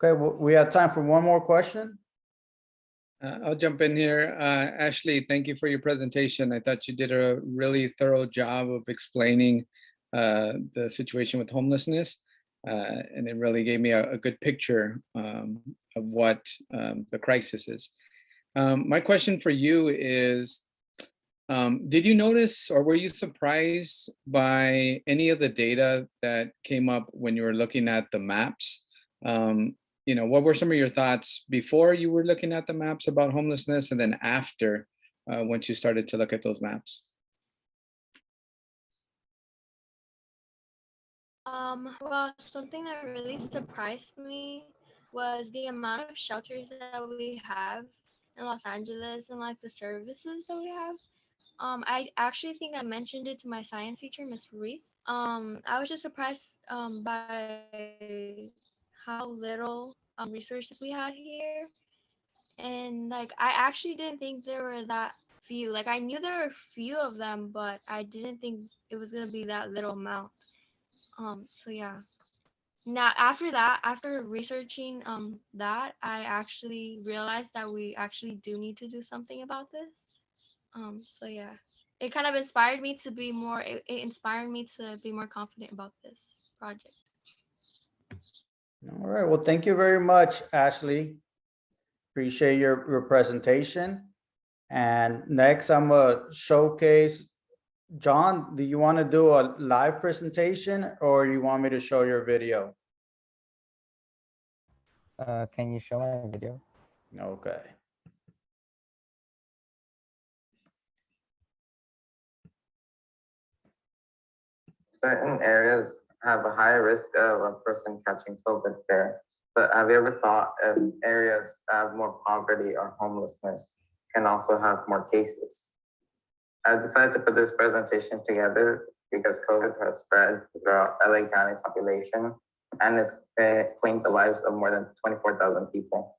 Okay, we have time for one more question. I'll jump in here. Ashley, thank you for your presentation. I thought you did a really thorough job of explaining the situation with homelessness. And it really gave me a good picture of what the crisis is. My question for you is, did you notice or were you surprised by any of the data that came up when you were looking at the maps? What were some of your thoughts before you were looking at the maps about homelessness and then after, once you started to look at those maps? Well, something that really surprised me was the amount of shelters that we have in Los Angeles and like the services that we have. I actually think I mentioned it to my science teacher, Miss Ruiz. I was just surprised by how little resources we had here, and like I actually didn't think there were that few. Like I knew there were a few of them, but I didn't think it was gonna be that little amount. So yeah. Now after that, after researching that, I actually realized that we actually do need to do something about this. So yeah, it kind of inspired me to be more. It inspired me to be more confident about this project. All right, well, thank you very much, Ashley. Appreciate your presentation. And next, I'm gonna showcase, John, do you want to do a live presentation or you want me to show your video? Can you show my video? Okay. Certain areas have a higher risk of a person catching COVID there. But have you ever thought if areas that have more poverty or homelessness can also have more cases? I decided to put this presentation together because COVID has spread throughout LA County population and has claimed the lives of more than 24,000 people.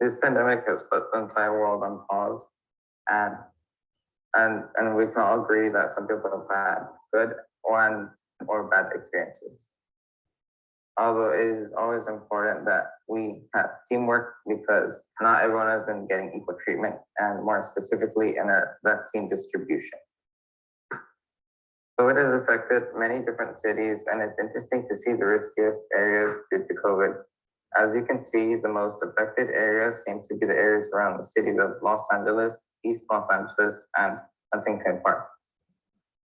This pandemic has put the entire world on pause, and we can all agree that some people have had good or bad experiences. Although it is always important that we have teamwork because not everyone has been getting equal treatment, and more specifically in our vaccine distribution. COVID has affected many different cities, and it's interesting to see the riskiest areas due to COVID. As you can see, the most affected areas seem to be the areas around the cities of Los Angeles, East Los Angeles, and Huntington Park.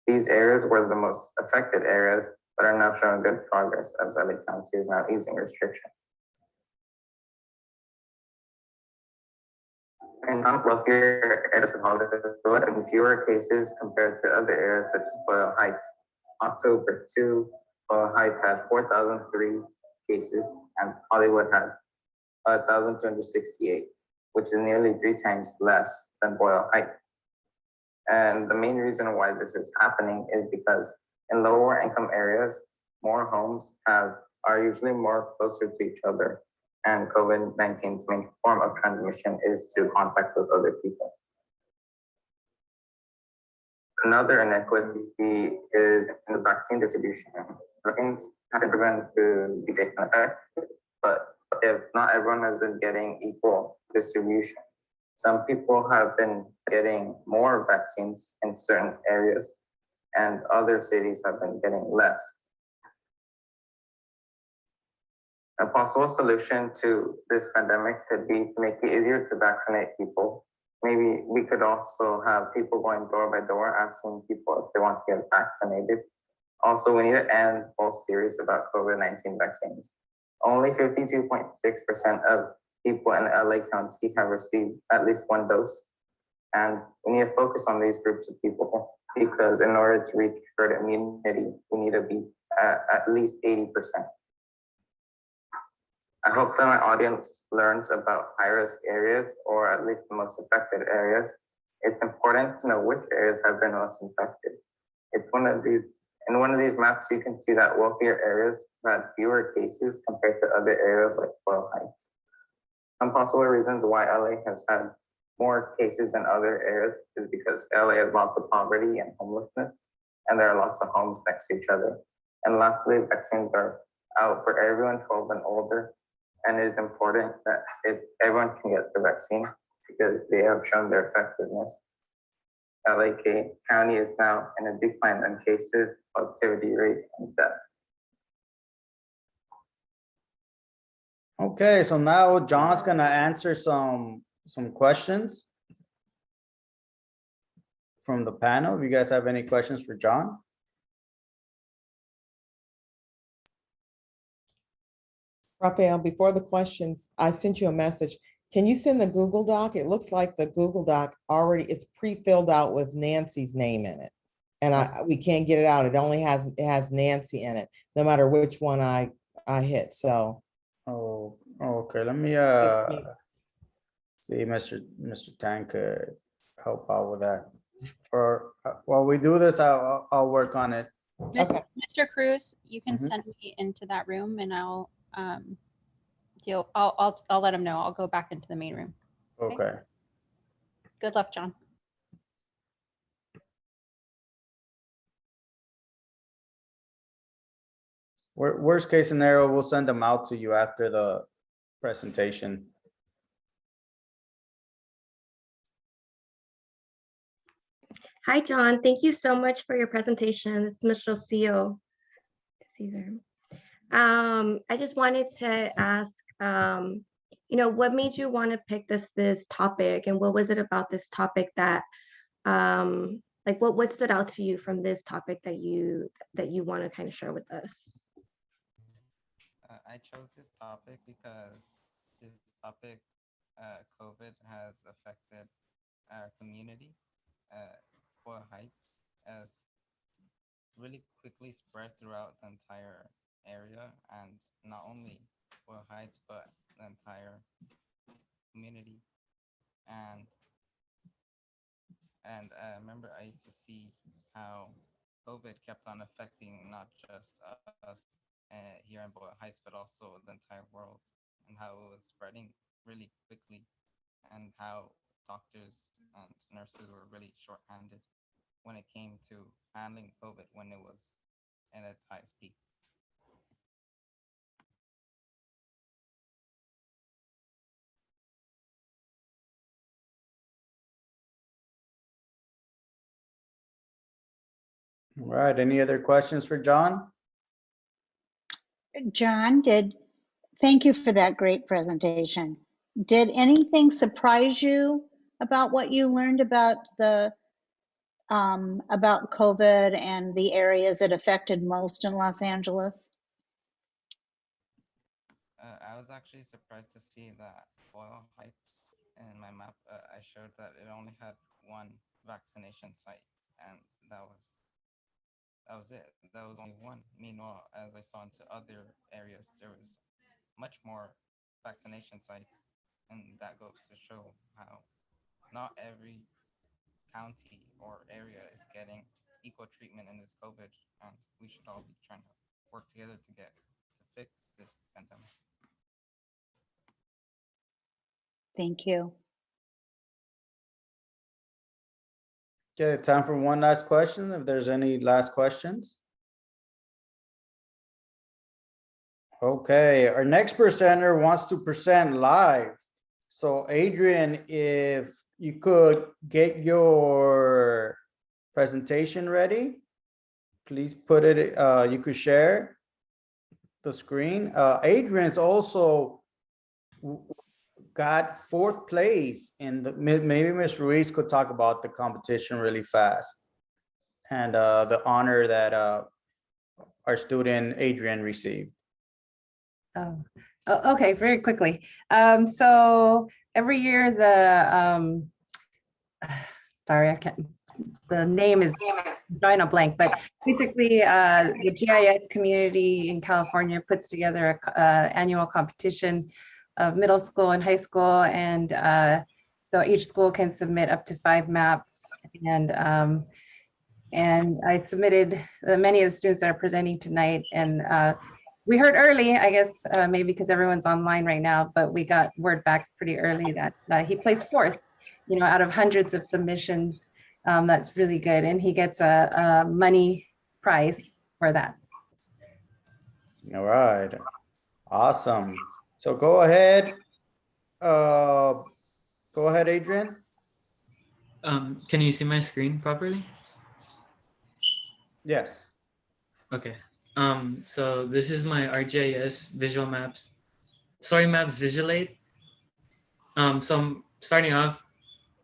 These areas were the most affected areas, but are now showing good progress as LA County is now easing restrictions. In non-wealthier areas of Hollywood, and fewer cases compared to other areas such as Boyle Heights. October 2, Boyle Heights had 4,003 cases, and Hollywood had 1,268, which is nearly 3 times less than Boyle Heights. And the main reason why this is happening is because in lower income areas, more homes are usually more closer to each other. And COVID-19's main form of transmission is through contact with other people. Another inequity is in the vaccine distribution. Vaccines have been proven to be taken effect, but if not everyone has been getting equal distribution. Some people have been getting more vaccines in certain areas, and other cities have been getting less. A possible solution to this pandemic could be to make it easier to vaccinate people. Maybe we could also have people going door by door asking people if they want to get vaccinated. Also, we need to end false theories about COVID-19 vaccines. Only 52.6% of people in LA County have received at least 1 dose. And we need to focus on these groups of people because in order to reach herd immunity, we need to be at least 80%. I hope that my audience learns about high-risk areas, or at least the most affected areas. It's important to know which areas have been most infected. In one of these maps, you can see that wealthier areas had fewer cases compared to other areas like Boyle Heights. Some possible reasons why LA has had more cases than other areas is because LA has lots of poverty and homelessness, and there are lots of homes next to each other. And lastly, vaccines are out for everyone 12 and older, and it is important that if everyone can get the vaccine because they have shown their effectiveness. LA County is now in a decline in cases, positivity rate, and death. Okay, so now John's gonna answer some questions from the panel. If you guys have any questions for John? Rafael, before the questions, I sent you a message. Can you send the Google Doc? It looks like the Google Doc already is pre-filled out with Nancy's name in it. And we can't get it out. It only has Nancy in it, no matter which one I hit. So Oh, okay, let me Yes, ma'am. see, Mr. Tan could help out with that. Or while we do this, I'll work on it. Okay. Mr. Cruz, you can Mhm. send me into that room and I'll I'll let him know. I'll go back into the main room. Okay. Good luck, John. Worst case scenario, we'll send them out to you after the presentation. Hi, John. Thank you so much for your presentation. This is Michelle Seal. I just wanted to ask, what made you want to pick this topic, and what was it about this topic that, what stood out to you from this topic that you want to kind of share with us? I chose this topic because this topic, COVID, has affected our community. Boyle Heights has really quickly spread throughout the entire area, and not only Boyle Heights, but the entire community. And I remember I used to see how COVID kept on affecting not just us here in Boyle Heights, but also the entire world, and how it was spreading really quickly, and how doctors and nurses were really shorthanded when it came to handling COVID when it was in its highest peak. All right, any other questions for John? John, thank you for that great presentation. Did anything surprise you about what you learned about about COVID and the areas it affected most in Los Angeles? I was actually surprised to see that Boyle Heights in my map, I showed that it only had one vaccination site, and that was it. That was only one. Meanwhile, as I saw into other areas, there was much more vaccination sites, and that goes to show how not every county or area is getting equal treatment in this COVID, and we should all be trying to work together to fix this pandemic. Thank you. Okay, time for one last question, if there's any last questions. Okay, our next presenter wants to present live. So Adrian, if you could get your presentation ready, please put it, you could share the screen. Adrian's also got 4th place in the, maybe Ms. Ruiz could talk about the competition really fast and the honor that our student Adrian received. Okay, very quickly. So every year sorry, I can't, the name is drawing a blank, but basically the GIS community in California puts together a annual competition of middle school and high school, and so each school can submit up to 5 maps, and I submitted many of the students that are presenting tonight, and we heard early, I guess, maybe because everyone's online right now, but we got word back pretty early that he placed 4th, out of hundreds of submissions. That's really good, and he gets a money prize for that. All right, awesome. So go ahead. Go ahead, Adrian. Can you see my screen properly? Yes. Okay. So this is my ArcGIS visual maps. Sorry, maps visual aid. So I'm starting off.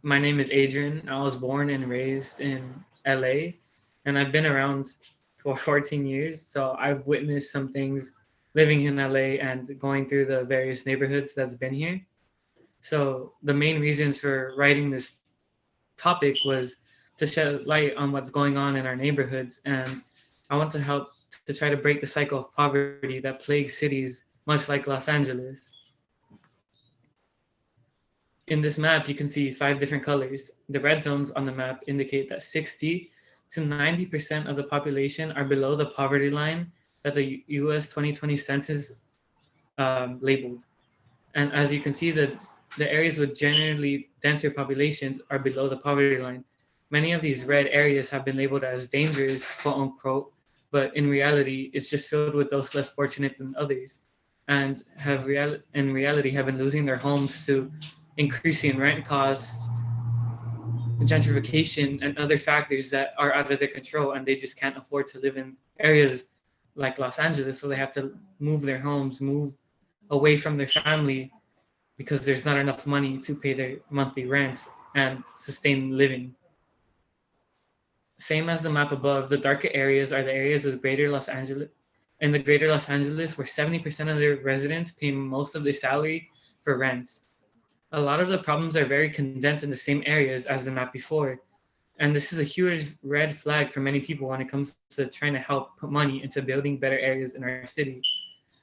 My name is Adrian. I was born and raised in LA, and I've been around for 14 years. So I've witnessed some things living in LA and going through the various neighborhoods that's been here. So the main reasons for writing this topic was to shed light on what's going on in our neighborhoods, and I want to help to try to break the cycle of poverty that plagues cities much like Los Angeles. In this map, you can see 5 different colors. The red zones on the map indicate that 60 to 90% of the population are below the poverty line that the US 2020 census labeled. And as you can see, the areas with generally denser populations are below the poverty line. Many of these red areas have been labeled as dangerous, quote unquote, but in reality, it's just filled with those less fortunate than others, and in reality have been losing their homes to increasing rent costs, gentrification, and other factors that are out of their control, and they just can't afford to live in areas like Los Angeles, so they have to move their homes, move away from their family because there's not enough money to pay their monthly rents and sustain living. Same as the map above, the darker areas are the areas of greater Los Angeles. In the greater Los Angeles, where 70% of their residents pay most of their salary for rents. A lot of the problems are very condensed in the same areas as the map before. And this is a huge red flag for many people when it comes to trying to help put money into building better areas in our city.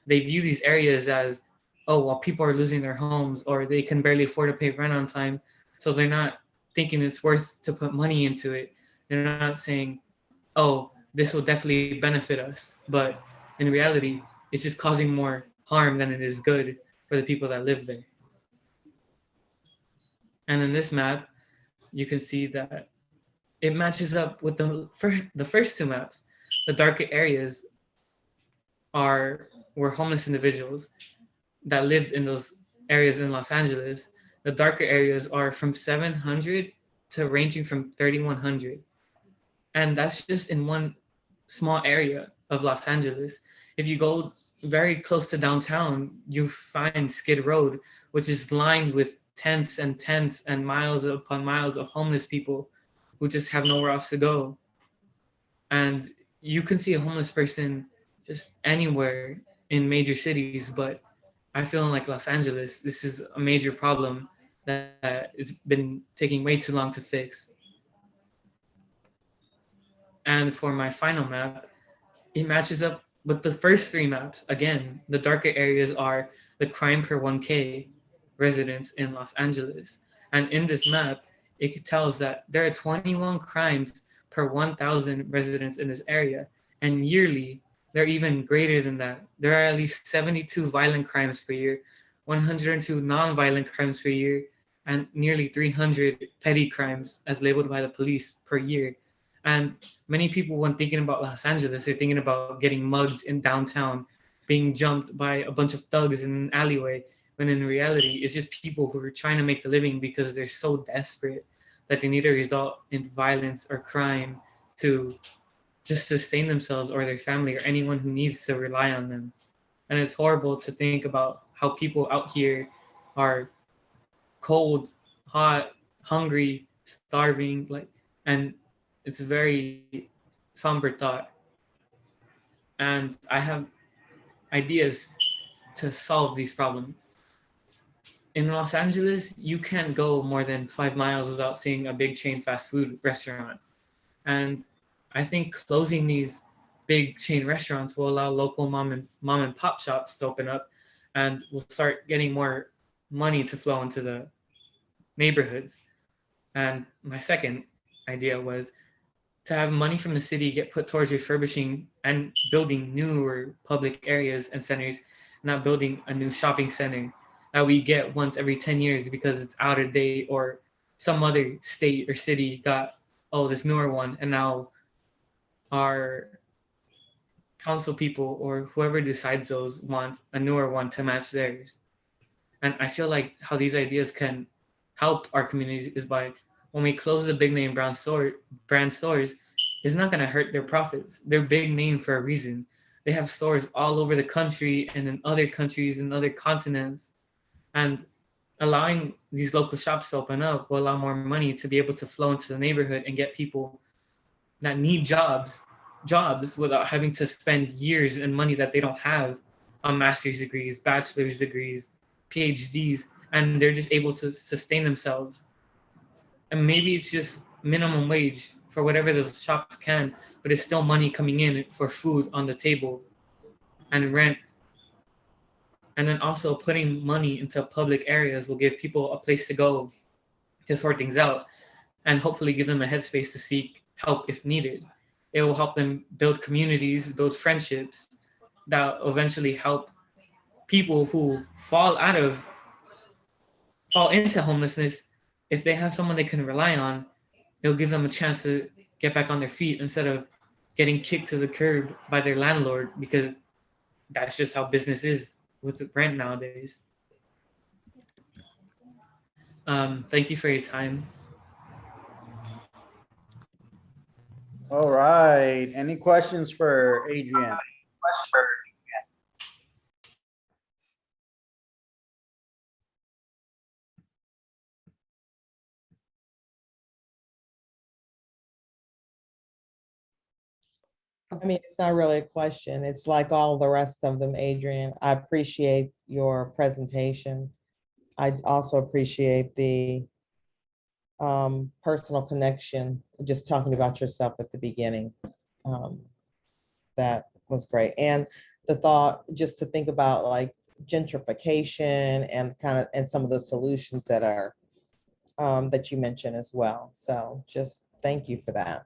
They view these areas as, oh, well, people are losing their homes or they can barely afford to pay rent on time. So they're not thinking it's worth to put money into it. They're not saying, oh, this will definitely benefit us. But in reality, it's just causing more harm than it is good for the people that live there. And in this map, you can see that it matches up with the first 2 maps. The darker areas were homeless individuals that lived in those areas in Los Angeles. The darker areas are from 700 to ranging from 3,100. And that's just in one small area of Los Angeles. If you go very close to downtown, you find Skid Road, which is lined with tents and miles upon miles of homeless people who just have nowhere else to go. And you can see a homeless person just anywhere in major cities, but I feel in like Los Angeles, this is a major problem that it's been taking way too long to fix. And for my final map, it matches up with the first 3 maps. Again, the darker areas are the crime per 1K residents in Los Angeles. And in this map, it tells that there are 21 crimes per 1,000 residents in this area. And yearly, they're even greater than that. There are at least 72 violent crimes per year, 102 non-violent crimes per year, and nearly 300 petty crimes as labeled by the police per year. And many people, when thinking about Los Angeles, they're thinking about getting mugged in downtown, being jumped by a bunch of thugs in an alleyway, when in reality, it's just people who are trying to make a living because they're so desperate that they need to result in violence or crime to just sustain themselves or their family or anyone who needs to rely on them. And it's horrible to think about how people out here are cold, hot, hungry, starving, and it's a very somber thought. And I have ideas to solve these problems. In Los Angeles, you can't go more than 5 miles without seeing a big chain fast food restaurant. And I think closing these big chain restaurants will allow local mom and pop shops to open up, and we'll start getting more money to flow into the neighborhoods. And my second idea was to have money from the city get put towards refurbishing and building newer public areas and centers, not building a new shopping center that we get once every 10 years because it's out of date or some other state or city got, oh, this newer one, and now our council people or whoever decides those want a newer one to match theirs. And I feel like how these ideas can help our communities is by when we close the big name brand stores, it's not going to hurt their profits. They're big name for a reason. They have stores all over the country and in other countries and other continents. And allowing these local shops to open up will allow more money to be able to flow into the neighborhood and get people that need jobs without having to spend years and money that they don't have on master's degrees, bachelor's degrees, PhDs, and they're just able to sustain themselves. And maybe it's just minimum wage for whatever those shops can, but it's still money coming in for food on the table and rent. And then also putting money into public areas will give people a place to go to sort things out and hopefully give them a headspace to seek help if needed. It will help them build communities, build friendships that eventually help people who fall into homelessness. If they have someone they can rely on, it'll give them a chance to get back on their feet instead of getting kicked to the curb by their landlord, because that's just how business is with rent nowadays. Thank you for your time. All right. Any questions for Adrian? I mean, it's not really a question. It's like all the rest of them, Adrian. I appreciate your presentation. I also appreciate the personal connection, just talking about yourself at the beginning. That was great. And the thought just to think about like gentrification and and some of the solutions that are that you mentioned as well. So just thank you for that.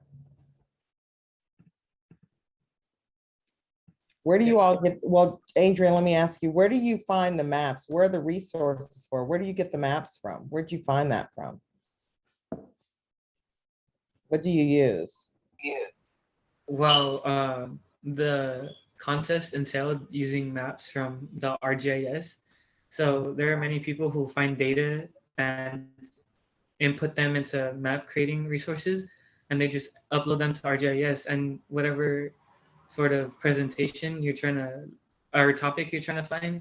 Where do you all get, well, Adrian, let me ask you, where do you find the maps? Where are the resources for? Where do you get the maps from? Where'd you find that from? What do you use? Well, the contest entailed using maps from the ArcGIS. So there are many people who find data and input them into map creating resources, and they just upload them to ArcGIS, and whatever sort of presentation you're trying to, or topic you're trying to find,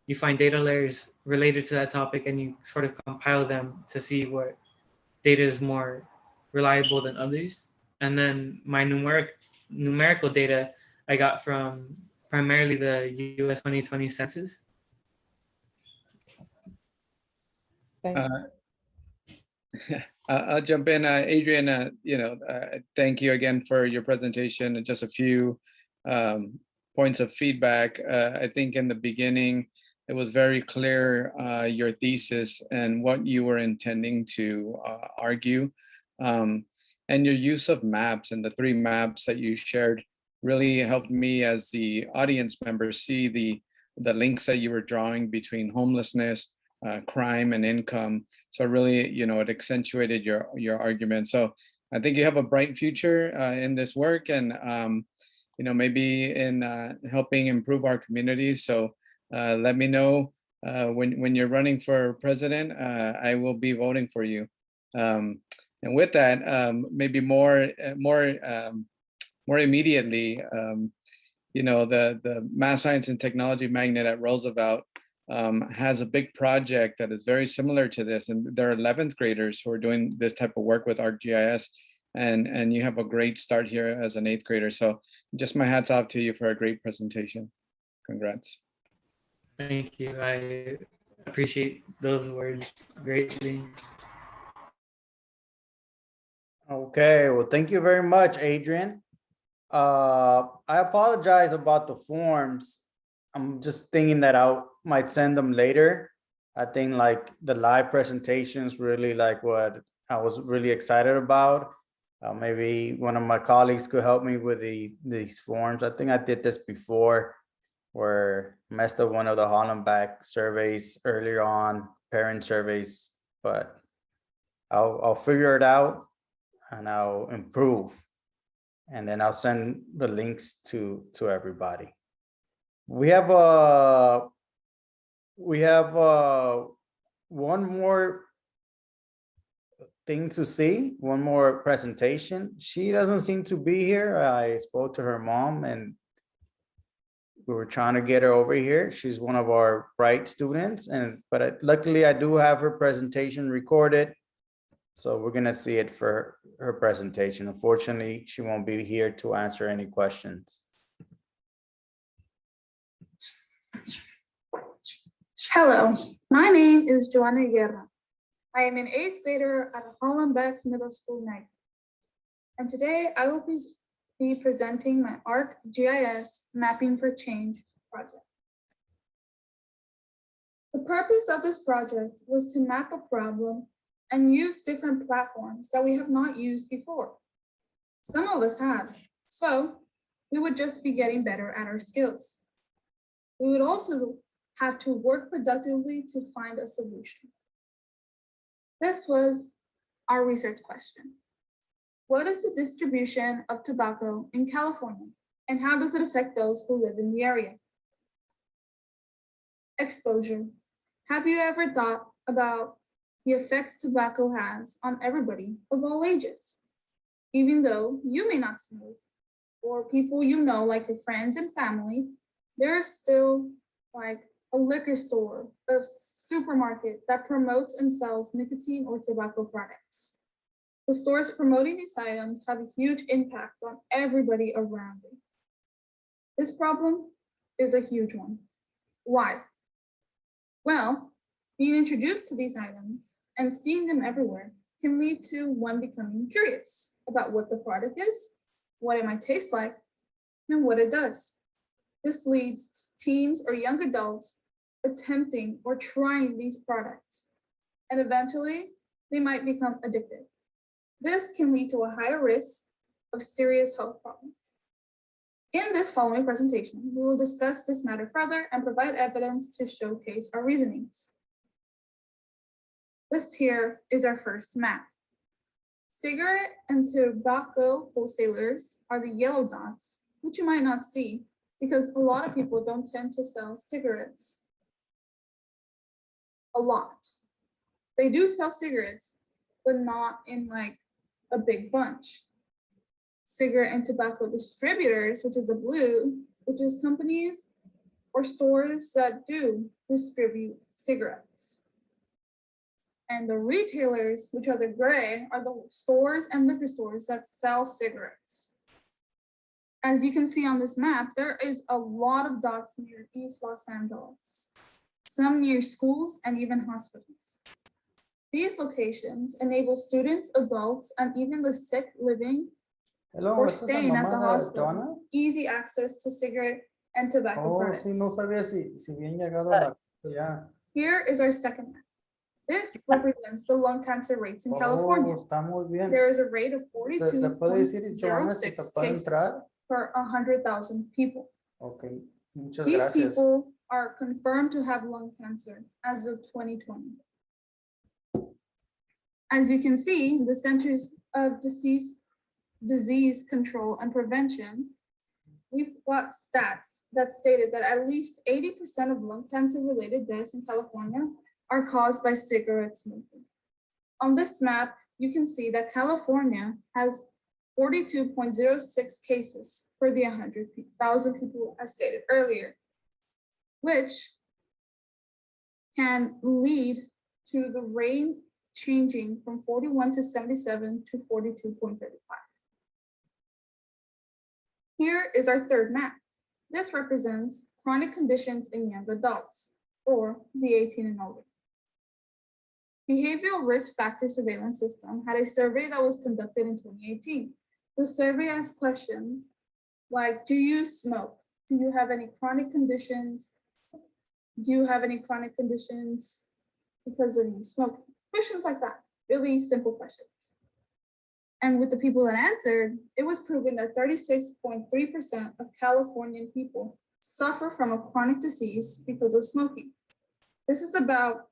you find data layers related to that topic and you sort of compile them to see what data is more reliable than others. And then my numerical data I got from primarily the US 2020 census. Thanks. I'll jump in, Adrian. Thank you again for your presentation. And just a few points of feedback. I think in the beginning, it was very clear your thesis and what you were intending to argue. And your use of maps and the 3 maps that you shared really helped me as the audience member see the links that you were drawing between homelessness, crime, and income. So really, it accentuated your argument. So I think you have a bright future in this work, and maybe in helping improve our communities. So let me know when you're running for president. I will be voting for you. And with that, maybe more immediately, the Math, Science, and Technology Magnet at Roosevelt has a big project that is very similar to this, and there are 11th graders who are doing this type of work with ArcGIS, and you have a great start here as an 8th grader. So just my hats off to you for a great presentation. Congrats. Thank you. I appreciate those words greatly. Okay, well, thank you very much, Adrian. I apologize about the forms. I'm just thinking that I might send them later. I think like the live presentations really like what I was really excited about. Maybe one of my colleagues could help me with these forms. I think I did this before, where I messed up one of the Hollenbeck surveys earlier on, parent surveys, but I'll figure it out and I'll improve. And then I'll send the links to everybody. We have we have one more thing to see, one more presentation. She doesn't seem to be here. I spoke to her mom and we were trying to get her over here. She's one of our bright students, but luckily I do have her presentation recorded. So we're gonna see it for her presentation. Unfortunately, she won't be here to answer any questions. Hello, my name is Joanna Guerra. I am an 8th grader at Hollenbeck Middle School Night. And today I will be presenting my ArcGIS Mapping for Change project. The purpose of this project was to map a problem and use different platforms that we have not used before. Some of us have, so we would just be getting better at our skills. We would also have to work productively to find a solution. This was our research question. What is the distribution of tobacco in California, and how does it affect those who live in the area? Exposure. Have you ever thought about the effects tobacco has on everybody of all ages? Even though you may not smoke, or people you know, like your friends and family, there is still like a liquor store, a supermarket that promotes and sells nicotine or tobacco products. The stores promoting these items have a huge impact on everybody around it. This problem is a huge one. Why? Well, being introduced to these items and seeing them everywhere can lead to one becoming curious about what the product is, what it might taste like, and what it does. This leads to teens or young adults attempting or trying these products, and eventually they might become addicted. This can lead to a higher risk of serious health problems. In this following presentation, we will discuss this matter further and provide evidence to showcase our reasonings. This here is our first map. Cigarette and tobacco wholesalers are the yellow dots, which you might not see because a lot of people don't tend to sell cigarettes a lot. They do sell cigarettes, but not in like a big bunch. Cigarette and tobacco distributors, which is a blue, which is companies or stores that do distribute cigarettes. And the retailers, which are the gray, are the stores and liquor stores that sell cigarettes. As you can see on this map, there is a lot of dots near East Los Angeles, some near schools and even hospitals. These locations enable students, adults, and even the sick living or ¿esta es la staying at the mamá de hospital Joana? easy access to cigarette and tobacco Oh, products. sí, no sabía si bien llegado a ya. Here is our second map. This represents the lung cancer rates in California. Está muy bien. There is a rate of ¿Le puede decir, Joana, si 42.06 se puede cases entrar? per 100,000 people. Ok, muchas These gracias. people are confirmed to have lung cancer as of 2020. As you can see, the Centers of Disease Control and Prevention, we've got stats that stated that at least 80% of lung cancer related deaths in California are caused by cigarette smoking. On this map, you can see that California has 42.06 cases per the 100,000 people as stated earlier, which can lead to the range changing from 41 to 77 to 42.35. Here is our third map. This represents chronic conditions in young adults, or the 18 and older. Behavioral Risk Factor Surveillance System had a survey that was conducted in 2018. The survey asked questions like, do you smoke? Do you have any chronic conditions? Do you have any chronic conditions because of you smoking? Questions like that, really simple questions. And with the people that answered, it was proven that 36.3% of Californian people suffer from a chronic disease because of smoking. This is about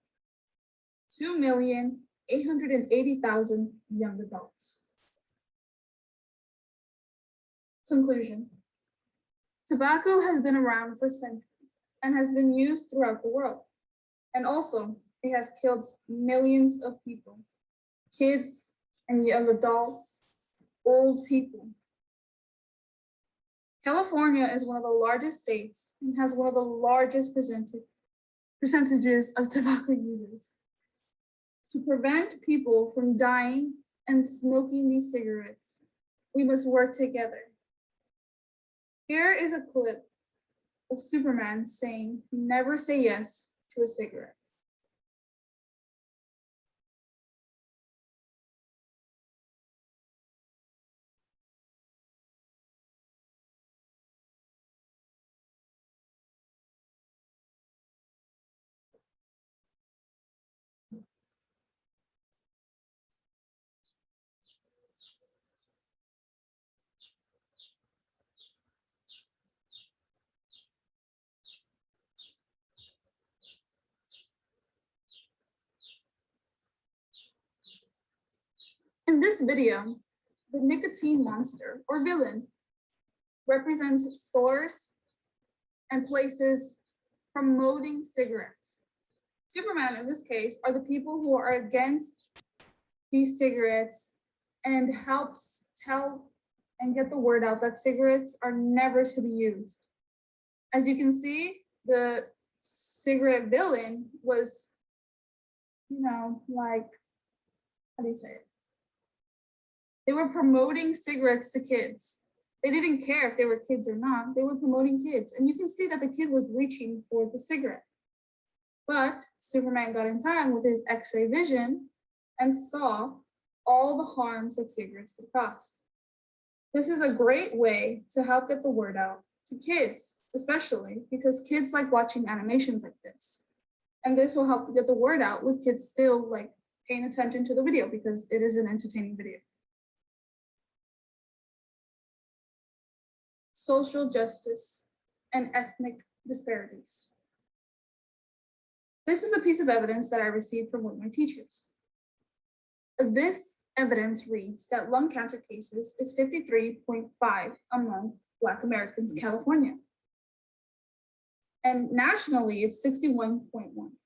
2,880,000 young adults. Conclusion. Tobacco has been around for centuries and has been used throughout the world. And also, it has killed millions of people, kids and young adults, old people. California is one of the largest states and has one of the largest percentages of tobacco users. To prevent people from dying and smoking these cigarettes, we must work together. Here is a clip of Superman saying, "Never say yes to a cigarette." In this video, the nicotine monster or villain represents stores and places promoting cigarettes. Superman, in this case, are the people who are against these cigarettes and helps tell and get the word out that cigarettes are never to be used. As you can see, the cigarette villain was, like, how do you say it? They were promoting cigarettes to kids. They didn't care if they were kids or not. They were promoting kids. And you can see that the kid was reaching for the cigarette. But Superman got in time with his X-ray vision and saw all the harms that cigarettes could cause. This is a great way to help get the word out to kids, especially because kids like watching animations like this. And this will help to get the word out with kids still like paying attention to the video because it is an entertaining video. Social justice and ethnic disparities. This is a piece of evidence that I received from one of my teachers. This evidence reads that lung cancer cases is 53.5 among Black Americans in California. And nationally, it's 61.1.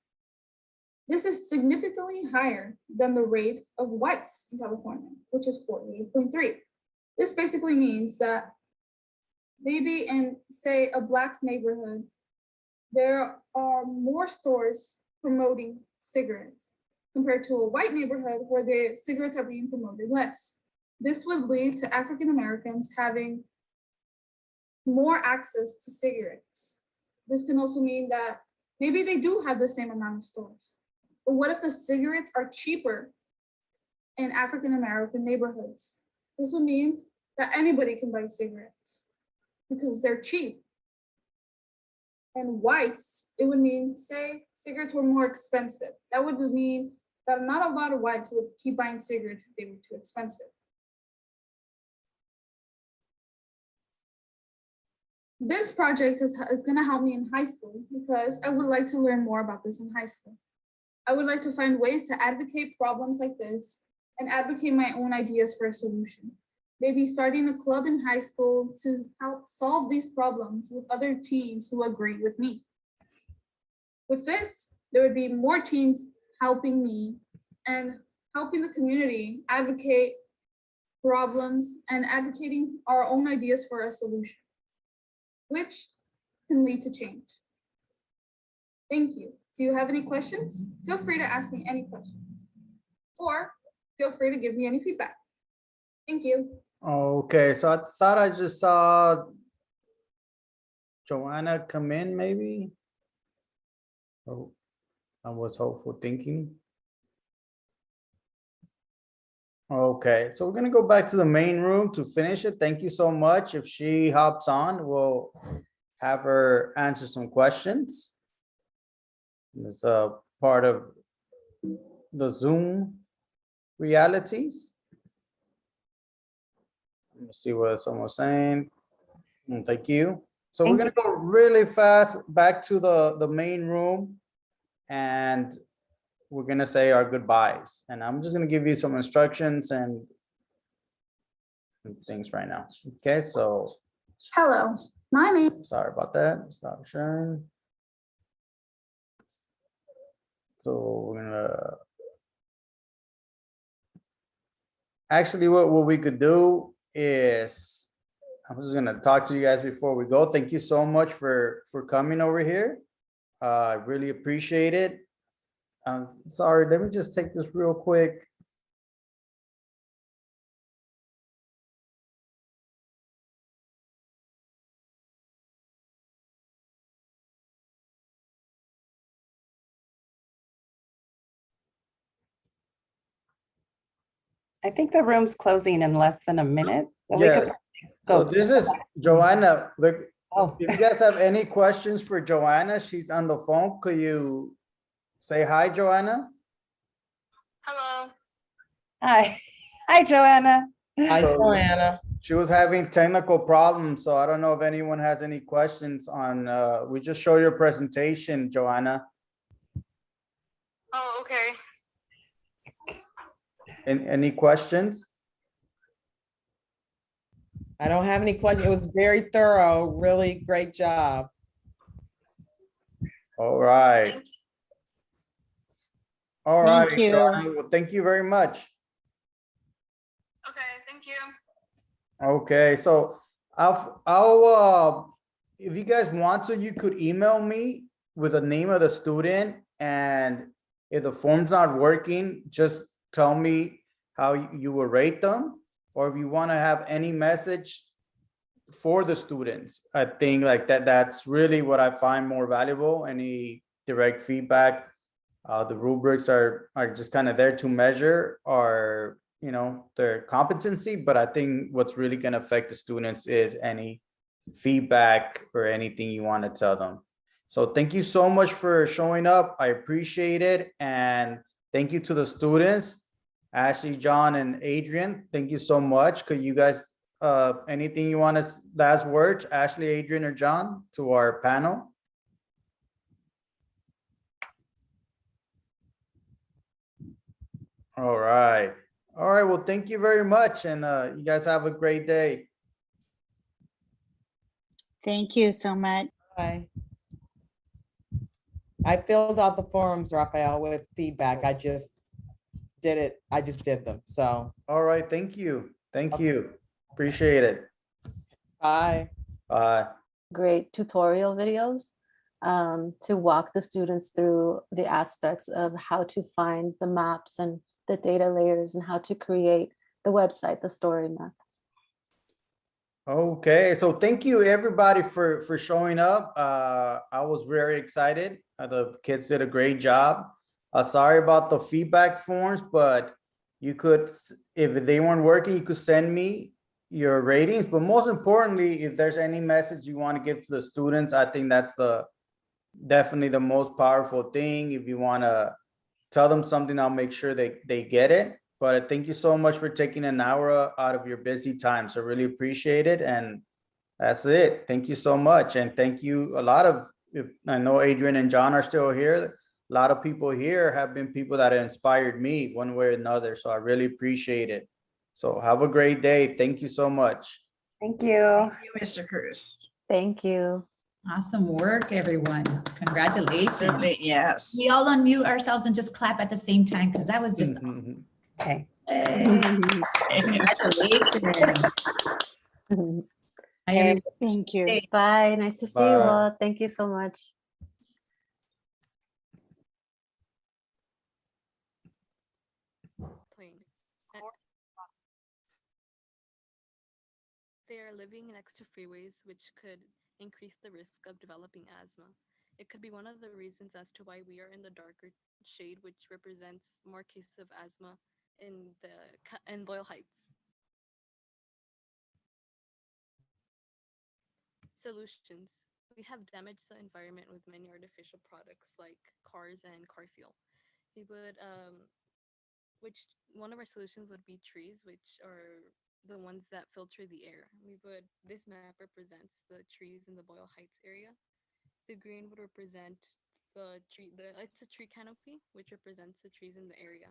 This is significantly higher than the rate of whites in California, which is 48.3. This basically means that maybe in, say, a Black neighborhood, there are more stores promoting cigarettes compared to a white neighborhood where the cigarettes are being promoted less. This would lead to African Americans having more access to cigarettes. This can also mean that maybe they do have the same amount of stores. But what if the cigarettes are cheaper in African American neighborhoods? This would mean that anybody can buy cigarettes because they're cheap. And whites, it would mean, say, cigarettes were more expensive. That would mean that not a lot of whites would keep buying cigarettes if they were too expensive. This project is going to help me in high school because I would like to learn more about this in high school. I would like to find ways to advocate problems like this and advocate my own ideas for a solution. Maybe starting a club in high school to help solve these problems with other teens who agree with me. With this, there would be more teens helping me and helping the community advocate problems and advocating our own ideas for a solution, which can lead to change. Thank you. Do you have any questions? Feel free to ask me any questions or feel free to give me any feedback. Thank you. Okay, so I thought I just saw Joanna come in maybe. Oh, I was hopeful thinking. Okay, so we're gonna go back to the main room to finish it. Thank you so much. If she hops on, we'll have her answer some questions. It's a part of the Zoom realities. Let me see what someone's saying. Thank you. So we're gonna go really fast back to the main room and we're gonna say our goodbyes. And I'm just gonna give you some instructions and things right now. Okay, so. Hello, my name. Sorry about that. Stop sharing. So we're gonna. Actually, what we could do is, I'm just gonna talk to you guys before we go. Thank you so much for coming over here. I really appreciate it. Sorry, let me just take this real quick. I think the room's closing in less than a minute. So we could Yes. So go. this is Joanna. Look, Oh, if you guys have any questions for Joanna, she's on the phone. Could you say hi, Joanna? Hello. hi. Hi, Joanna. Hi, So- Joanna. She was having technical problems, so I don't know if anyone has any questions on, we just show your presentation, Joanna. Oh, okay. Any questions? I don't have any questions. It was very thorough, really great job. All right. All Thank right, you. Joanna, well, thank you very much. Okay, thank you. Okay, so if you guys want to, you could email me with the name of the student, and if the form's not working, just tell me how you will rate them, or if you want to have any message for the students. I think like that's really what I find more valuable, any direct feedback. The rubrics are just kind of there to measure our, their competency, but I think what's really going to affect the students is any feedback or anything you want to tell them. So thank you so much for showing up. I appreciate it. And thank you to the students, Ashley, John, and Adrian. Thank you so much. Could you guys, anything you want to, last words, Ashley, Adrian, or John, to our panel? All right. All right. Well, thank you very much. And you guys have a great day. Thank you so much. Bye. I filled out the forms, Raphael, with feedback. I just did it. I just did them. So, All right. Thank you. Thank you. Appreciate it. bye. Bye. Great tutorial videos to walk the students through the aspects of how to find the maps and the data layers and how to create the website, the story map. Okay, so thank you everybody for showing up. I was very excited. The kids did a great job. Sorry about the feedback forms, but you could, if they weren't working, you could send me your ratings. But most importantly, if there's any message you want to give to the students, I think that's definitely the most powerful thing. If you want to tell them something, I'll make sure they get it. But thank you so much for taking an hour out of your busy time. So really appreciate it. And that's it. Thank you so much. And thank you. I know Adrian and John are still here. A lot of people here have been people that have inspired me one way or another. So I really appreciate it. So have a great day. Thank you so much. Thank you. You, Mr. Cruz. Thank you. Awesome work, everyone. Congratulations. Absolutely, yes. We all unmute ourselves and just clap at the same time because that was just Okay. congratulations. Hi, everyone. Thank you. Bye. Nice to see you Bye. all. Thank you so much. They are living next to freeways, which could increase the risk of developing asthma. It could be one of the reasons as to why we are in the darker shade, which represents more cases of asthma in Boyle Heights. Solutions. We have damaged the environment with many artificial products like cars and car fuel. We would, one of our solutions would be trees, which are the ones that filter the air. This map represents the trees in the Boyle Heights area. The green would represent it's a tree canopy, which represents the trees in the area.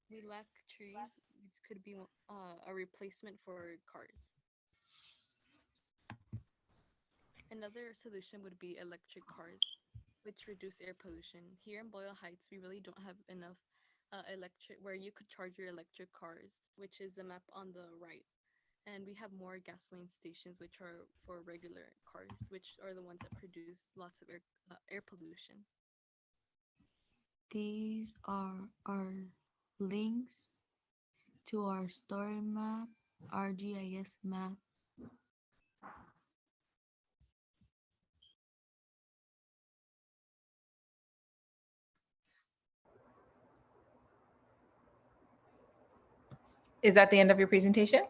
We lack trees, which could be a replacement for cars. Another solution would be electric cars. which reduce air pollution. Here in Boyle Heights, we really don't have enough electric where you could charge your electric cars, which is the map on the right. And we have more gasoline stations, which are for regular cars, which are the ones that produce lots of air pollution. These are our links to our story map, our GIS map. Is that the end of your presentation?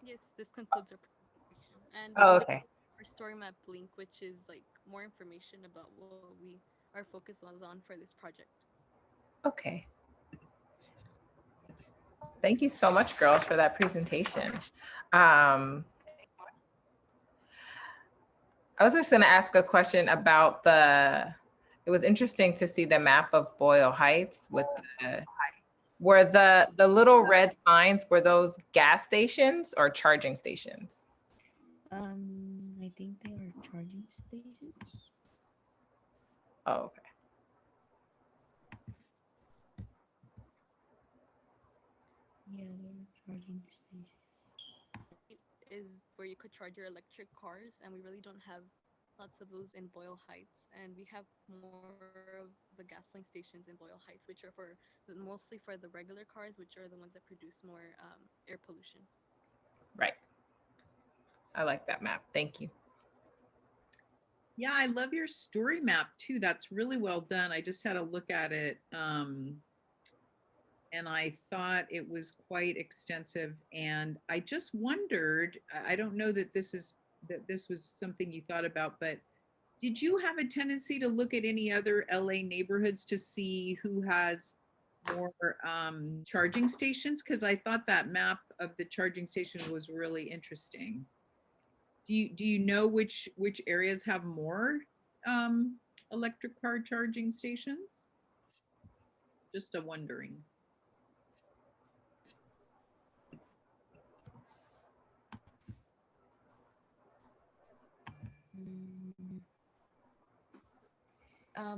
Yes, this concludes our presentation. And Oh, we okay. our story map link, which is like more information about what our focus was on for this project. Okay. Thank you so much, girls, for that presentation. I was just going to ask a question about it was interesting to see the map of Boyle Heights with were the little red signs, were those gas stations or charging stations? I think they are charging stations. Oh, okay. Yeah, they're charging stations. Is where you could charge your electric cars, and we really don't have lots of those in Boyle Heights. And we have more of the gasoline stations in Boyle Heights, which are mostly for the regular cars, which are the ones that produce more air pollution. Right. I like that map. Thank you. Yeah, I love your story map too. That's really well done. I just had a look at it. And I thought it was quite extensive. And I just wondered, I don't know that this was something you thought about, but did you have a tendency to look at any other LA neighborhoods to see who has more charging stations? Because I thought that map of the charging station was really interesting. Do you know which areas have more electric car charging stations? Just a wondering.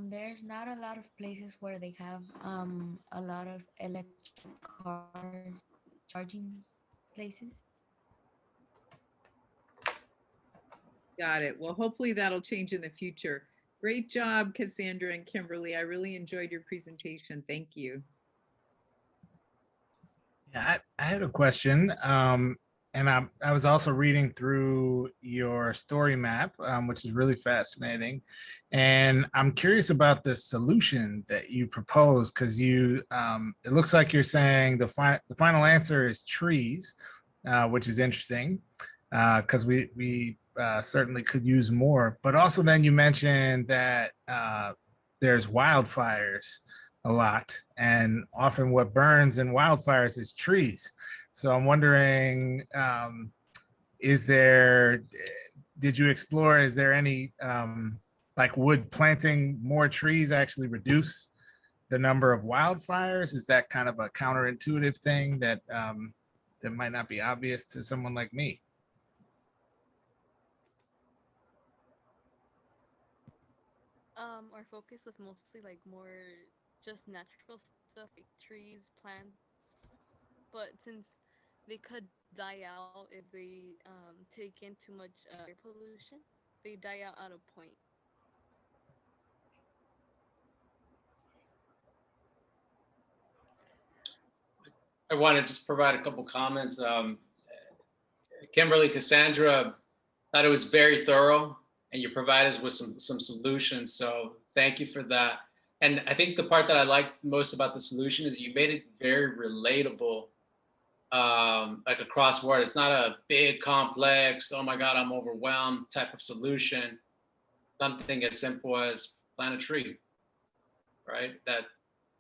There's not a lot of places where they have a lot of electric cars charging places. Got it. Well, hopefully that'll change in the future. Great job, Cassandra and Kimberly. I really enjoyed your presentation. Thank you. Yeah, I had a question. And I was also reading through your story map, which is really fascinating. And I'm curious about the solution that you propose, because it looks like you're saying the final answer is trees, which is interesting, because we certainly could use more. But also then you mentioned that there's wildfires a lot, and often what burns in wildfires is trees. So I'm wondering, did you explore, is there any, like, would planting more trees actually reduce the number of wildfires? Is that kind of a counterintuitive thing that that might not be obvious to someone like me? Our focus was mostly like more just natural stuff like trees, plants, but since they could die out if they take in too much air pollution, they die out at a point. I want to just provide a couple comments. Kimberly, Cassandra, thought it was very thorough, and you provided us with some solutions. So thank you for that. And I think the part that I liked most about the solution is you made it very relatable, like across board. It's not a big, complex, oh my God, I'm overwhelmed type of solution. Something as simple as plant a tree, right? That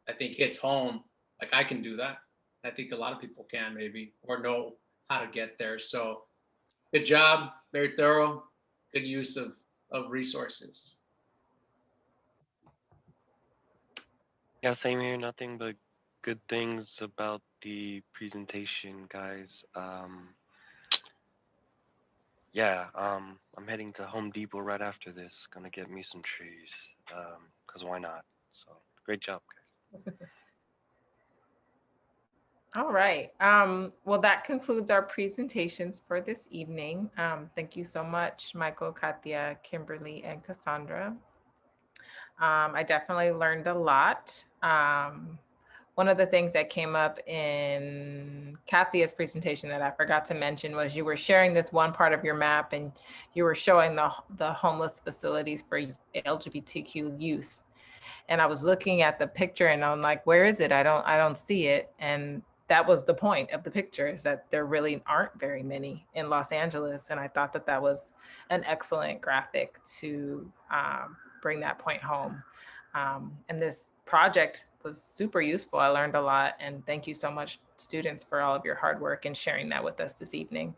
I think hits home. Like I can do that. I think a lot of people can maybe, or know how to get there. So good job, very thorough, good use of resources. Yeah, same here. Nothing but good things about the presentation, guys. yeah, I'm heading to Home Depot right after this. Gonna get me some trees. Cause why not? So great job, guys. All right. Well, that concludes our presentations for this evening. Thank you so much, Michael, Katia, Kimberly, and Cassandra. I definitely learned a lot. One of the things that came up in Kathia's presentation that I forgot to mention was you were sharing this one part of your map and you were showing the homeless facilities for LGBTQ youth. And I was looking at the picture and I'm like, where is it? I don't see it. And that was the point of the picture, is that there really aren't very many in Los Angeles. And I thought that that was an excellent graphic to bring that point home. And this project was super useful. I learned a lot, and thank you so much, students, for all of your hard work and sharing that with us this evening.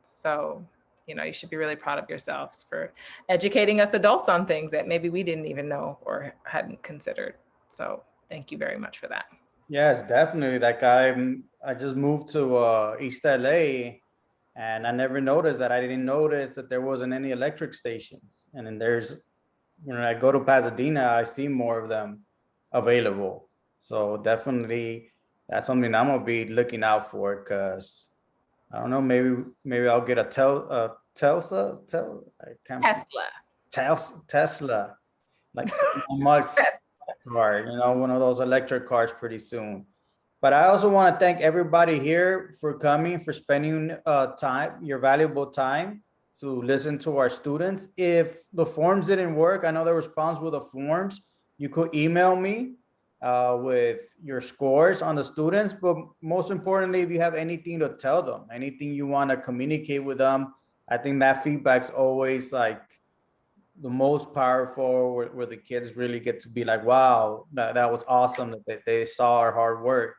So, you know, you should be really proud of yourselves for educating us adults on things that maybe we didn't even know or hadn't considered. So thank you very much for that. Yes, definitely. Like I just moved to East LA, and I never noticed that. I didn't notice that there wasn't any electric stations. And then there's, when I go to Pasadena, I see more of them available. So definitely that's something I'm gonna be looking out for, because I don't know, maybe I'll get a Tesla, like Musk's car, you know, one of those electric cars pretty soon. But I also want to thank everybody here for coming, for spending your valuable time to listen to our students. If the forms didn't work, I know there was problems with the forms. You could email me with your scores on the students, but most importantly, if you have anything to tell them, anything you want to communicate with them, I think that feedback's always like the most powerful, where the kids really get to be like, wow, that was awesome that they saw our hard work.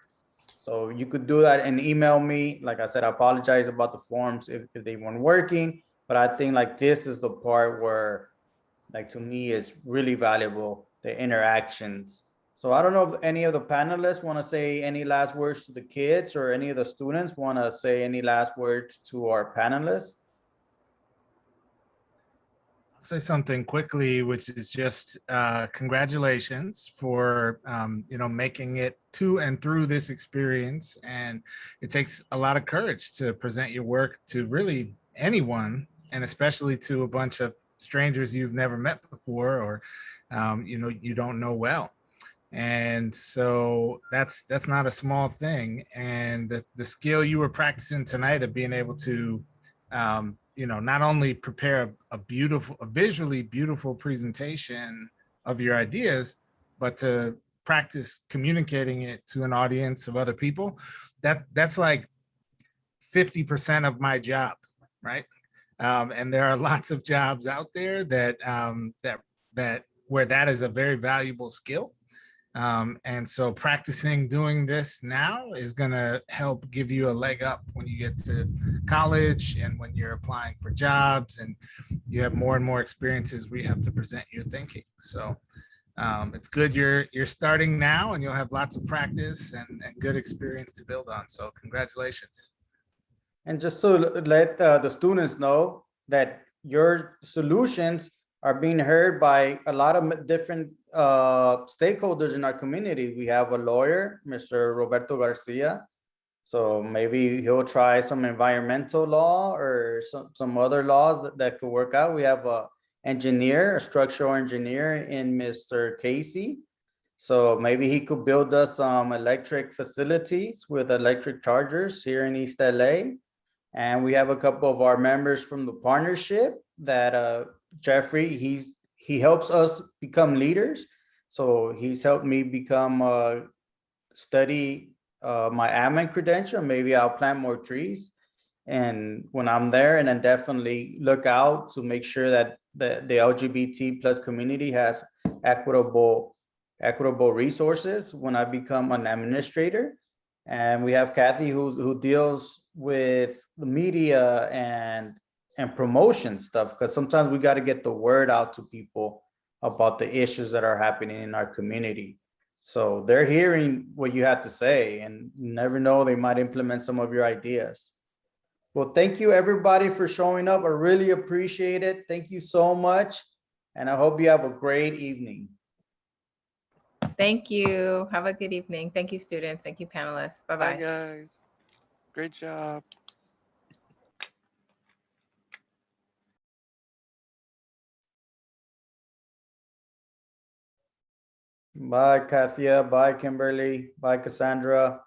So you could do that and email me. Like I said, I apologize about the forms if they weren't working, but I think like this is the part where, like, to me, is really valuable, the interactions. So I don't know if any of the panelists want to say any last words to the kids, or any of the students want to say any last words to our panelists. I'll say something quickly, which is just congratulations for you know, making it to and through this experience. And it takes a lot of courage to present your work to really anyone, and especially to a bunch of strangers you've never met before, or you know, you don't know well. And so that's not a small thing. And the skill you were practicing tonight of being able to you know, not only prepare a visually beautiful presentation of your ideas, but to practice communicating it to an audience of other people, that's like 50% of my job, right? And there are lots of jobs out there that where that is a very valuable skill. And so practicing doing this now is going to help give you a leg up when you get to college and when you're applying for jobs and you have more and more experiences where you have to present your thinking. So it's good you're starting now, and you'll have lots of practice and good experience to build on. So congratulations. And just to let the students know that your solutions are being heard by a lot of different stakeholders in our community. We have a lawyer, Mr. Roberto Garcia. So maybe he'll try some environmental law or some other laws that could work out. We have a engineer, a structural engineer in Mr. Casey. So maybe he could build us some electric facilities with electric chargers here in East LA. And we have a couple of our members from the partnership that Jeffrey, he helps us become leaders. So he's helped me become study my admin credential. Maybe I'll plant more trees and when I'm there, and then definitely look out to make sure that the LGBT plus community has equitable resources when I become an administrator. And we have Kathy who deals with the media and promotion stuff, because sometimes we got to get the word out to people about the issues that are happening in our community. So they're hearing what you have to say, and you never know, they might implement some of your ideas. Well, thank you everybody for showing up. I really appreciate it. Thank you so much. And I hope you have a great evening. Thank you. Have a good evening. Thank you, students. Thank you, panelists. Bye, Bye-bye. guys. Great job. Bye, Kathia. Bye, Kimberly. Bye, Cassandra.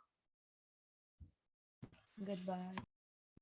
Goodbye.